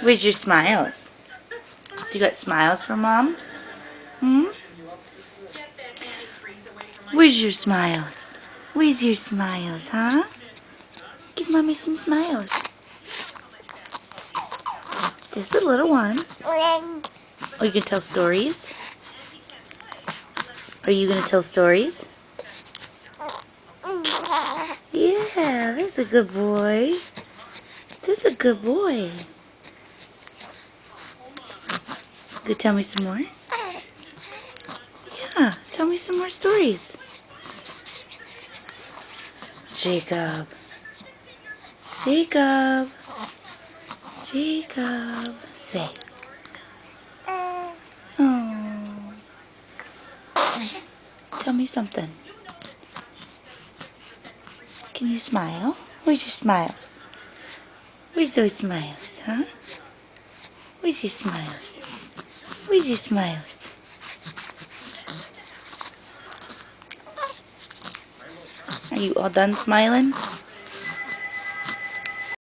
Where's your smiles? You got smiles for Mom? Hmm? Where's your smiles? Where's your smiles, huh? Give Mommy some smiles. Just a little one. Oh, you can tell stories? Are you going to tell stories? Yeah, that's a good boy. That's a good boy. Go tell me some more? Yeah, tell me some more stories. Jacob. Jacob. Jacob. Say. Oh. Tell me something. Can you smile? Where's your smiles? Where's those smiles, huh? Where's your smiles? Where's your smiles? Are you all done smiling?